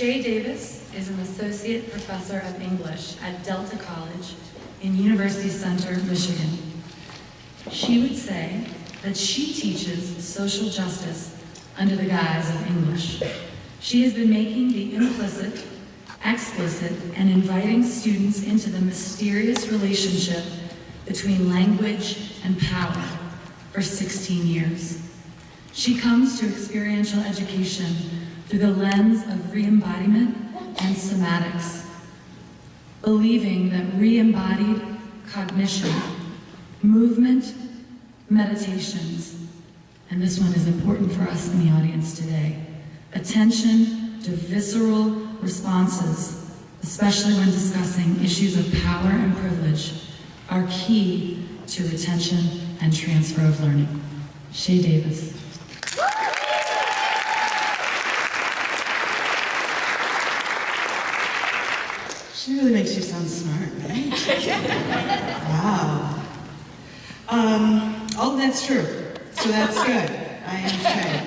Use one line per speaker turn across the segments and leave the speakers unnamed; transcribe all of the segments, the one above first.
Chey Davis is an associate professor of English at Delta College in University Center, Michigan. She would say that she teaches social justice under the guise of English. She has been making the implicit, explicit, and inviting students into the mysterious relationship between language and power for 16 years. She comes to experiential education through the lens of re-embodiment and somatics, believing that re-embodied cognition, movement, meditations, and this one is important for us in the audience today, attention to visceral responses, especially when discussing issues of power and privilege, are key to retention and transfer of learning. Chey Davis.
She really makes you sound smart, right? Wow. Oh, that's true. So that's good. I am Chey.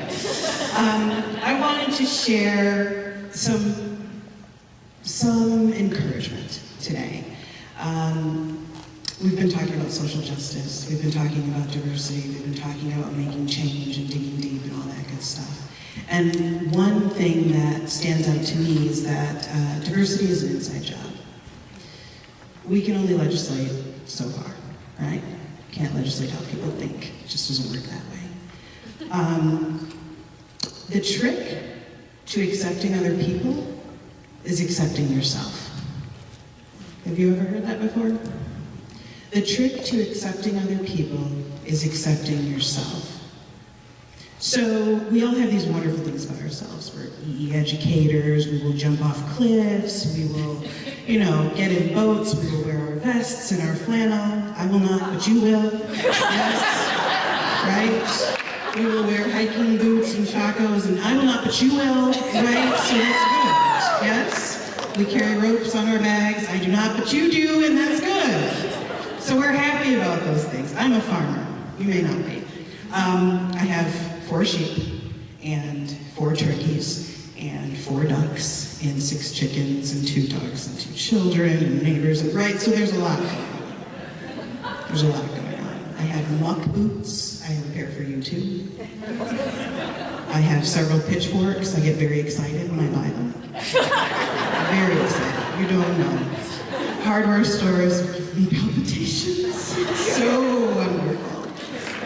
I wanted to share some encouragement today. We've been talking about social justice. We've been talking about diversity. We've been talking about making change and digging deep and all that good stuff. And one thing that stands out to me is that diversity is an inside job. We can only legislate so far, right? Can't legislate how people think. It just doesn't work that way. The trick to accepting other people is accepting yourself. Have you ever heard that before? The trick to accepting other people is accepting yourself. So we all have these wonderful things about ourselves. We're EE educators, we will jump off cliffs, we will, get in boats, we will wear our vests and our flannel. I will not, but you will. Yes, right? We will wear hiking boots and chacos, and I will not, but you will, right? So that's good, yes? We carry ropes on our bags. I do not, but you do, and that's good. So we're happy about those things. I'm a farmer. You may not be. I have 4 sheep, and 4 turkeys, and 4 ducks, and 6 chickens, and 2 dogs, and 2 children, and neighbors, and right, so there's a lot going on. There's a lot going on. I have muck boots. I have a pair for you too. I have several pitchforks. I get very excited when I buy them. Very excited. You don't know. Hardware stores give me palpitations. It's so wonderful,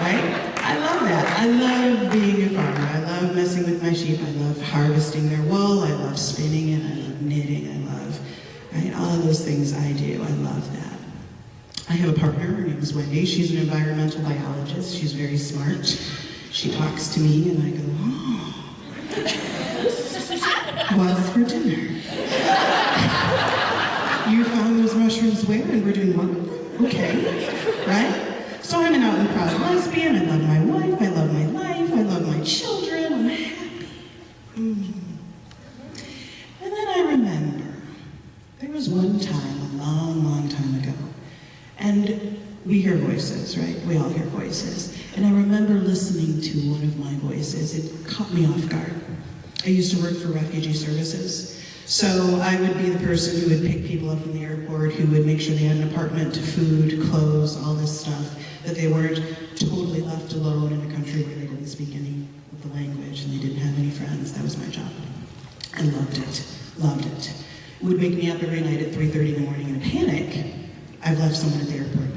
right? I love that. I love being a farmer. I love messing with my sheep. I love harvesting their wool. I love spinning it. I love knitting. I love, right? All of those things I do. I love that. I have a partner. Her name is Wendy. She's an environmental biologist. She's very smart. She talks to me and I go, oh, what's for dinner? You found those mushrooms where? And we're doing what? Okay, right? So I'm an out and proud lesbian. I love my wife. I love my life. I love my children. I'm happy. And then I remember there was one time, a long, long time ago, and we hear voices, right? We all hear voices. And I remember listening to one of my voices. It caught me off guard. I used to work for refugee services. So I would be the person who would pick people up from the airport, who would make sure they had an apartment, food, clothes, all this stuff, that they weren't totally left alone in a country where they didn't speak any of the language and they didn't have any friends. That was my job. I loved it, loved it. It would wake me up every night at 3:30 in the morning in a panic. I've left someone at the airport.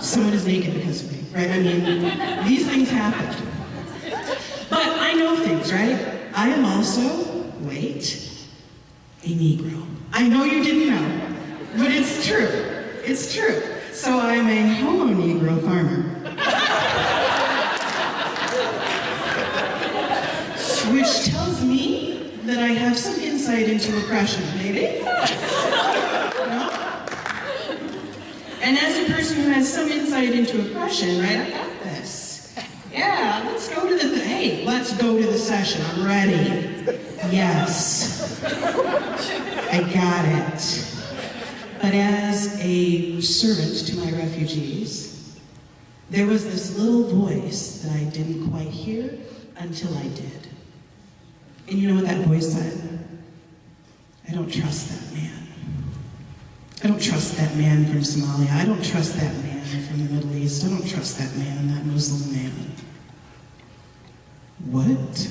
Someone is naked because of me, right? I mean, these things happen. But I know things, right? I am also, wait, a Negro. I know you didn't know, but it's true. It's true. So I'm a homo Negro farmer. Which tells me that I have some insight into oppression, maybe? No? And as a person who has some insight into oppression, right, I got this. Yeah, let's go to let's go to the session. I'm ready. Yes. I got it. But as a servant to my refugees, there was this little voice that I didn't quite hear until I did. And you know what that voice said? I don't trust that man. I don't trust that man from Somalia. I don't trust that man from the Middle East. I don't trust that man, that Muslim man. What?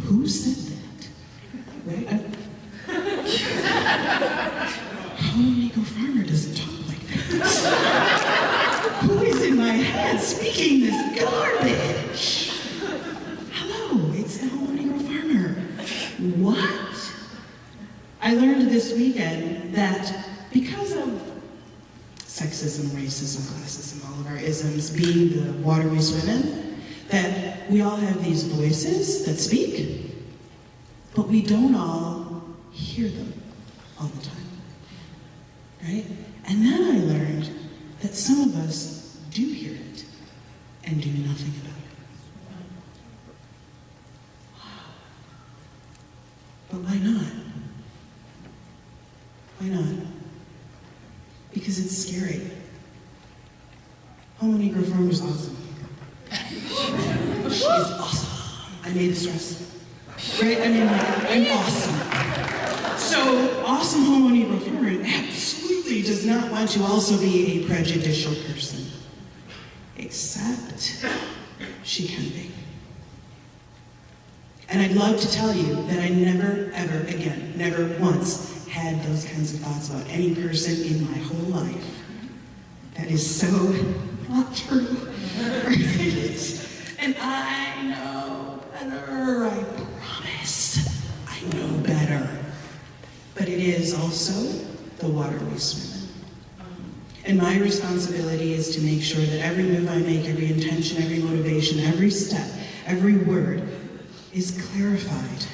Who said that? Right? How Negro Farmer doesn't talk like that? Who is in my head speaking this garbage? Hello, it's the Homo Negro Farmer. What? I learned this weekend that because of sexism, racism, classism, all of our isms being the water we swim in, that we all have these voices that speak, but we don't all hear them all the time, right? And then I learned that some of us do hear it and do nothing about it. But why not? Why not? Because it's scary. Homo Negro Farmer is awesome. She is awesome. I made this dress. Right? I mean, I'm awesome. So, awesome Homo Negro Farmer absolutely does not want to also be a prejudicial person. Except she can be. And I'd love to tell you that I never, ever again, never once had those kinds of thoughts about any person in my whole life. That is so not true. Right? And I know better, I promise. I know better. But it is also the water we swim in. And my responsibility is to make sure that every move I make, every intention, every motivation, every step, every word is clarified.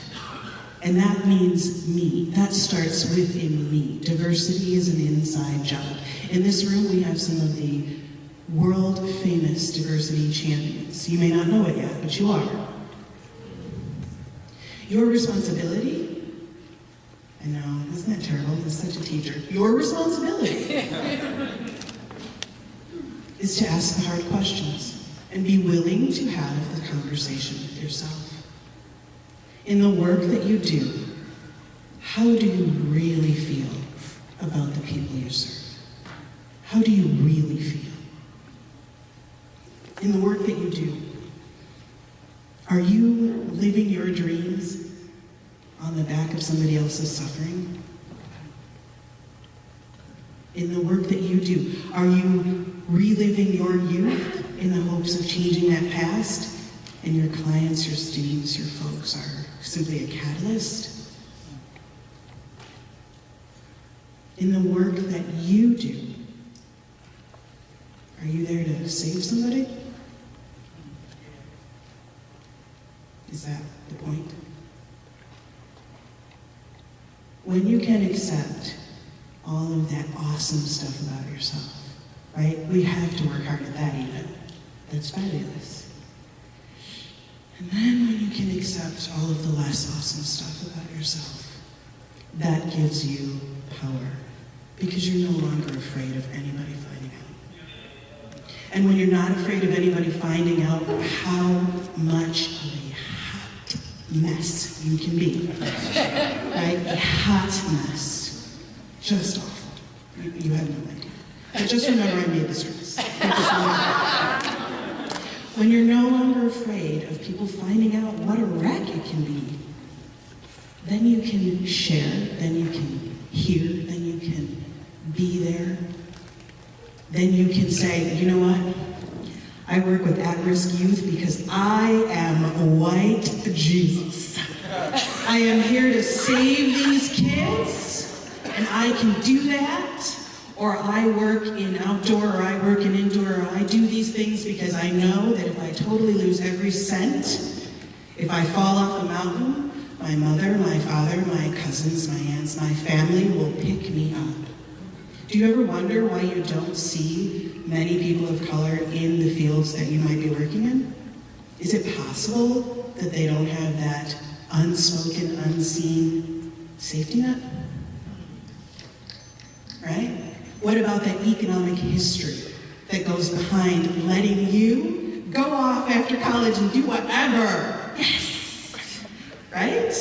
And that means me. That starts within me. Diversity is an inside job. In this room, we have some of the world-famous diversity champions. You may not know it yet, but you are. Your responsibility, I know, isn't that terrible? I'm such a teacher. Your responsibility is to ask the hard questions and be willing to have the conversation with yourself. In the work that you do, how do you really feel about the people you serve? How do you really feel? In the work that you do, are you living your dreams on the back of somebody else's suffering? In the work that you do, are you reliving your youth in the hopes of changing that past? And your clients, your students, your folks are simply a catalyst? In the work that you do, are you there to save somebody? Is that the point? When you can accept all of that awesome stuff about yourself, right? We have to work hard at that even. That's fabulous. And then when you can accept all of the less awesome stuff about yourself, that gives you power. Because you're no longer afraid of anybody finding out. And when you're not afraid of anybody finding out how much of a hot mess you can be, right? A hot mess. Just awful. You have no idea. But just remember I made this dress. When you're no longer afraid of people finding out what a wreck it can be, then you can share, then you can hear, then you can be there. Then you can say, you know what? I work with at-risk youth because I am white Jesus. I am here to save these kids, and I can do that. Or I work in outdoor, or I work in indoor, or I do these things because I know that if I totally lose every cent, if I fall off a mountain, my mother, my father, my cousins, my aunts, my family will pick me up. Do you ever wonder why you don't see many people of color in the fields that you might be working in? Is it possible that they don't have that unspoken, unseen safety net? Right? What about that economic history that goes behind letting you go off after college and do whatever? Yes! Right?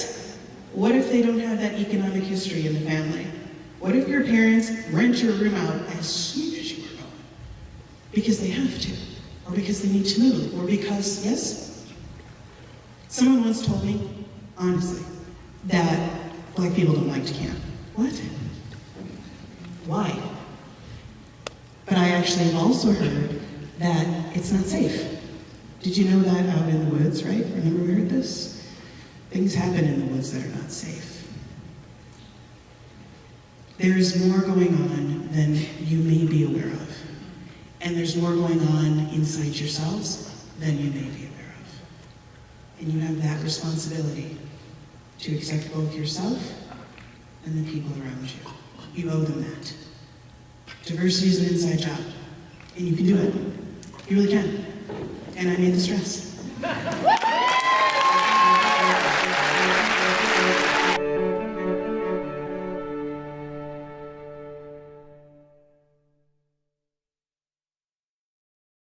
What if they don't have that economic history in the family? What if your parents rent your room out as soon as you are gone? Because they have to, or because they need to move, or because, yes? Someone once told me, honestly, that black people don't like to camp. What? Why? But I actually have also heard that it's not safe. Did you know that out in the woods, right? Remember we heard this? Things happen in the woods that are not safe. There is more going on than you may be aware of. And there's more going on inside yourselves than you may be aware of. And you have that responsibility to accept both yourself and the people around you. You owe them that. Diversity is an inside job, and you can do it. You really can. And I made the stress.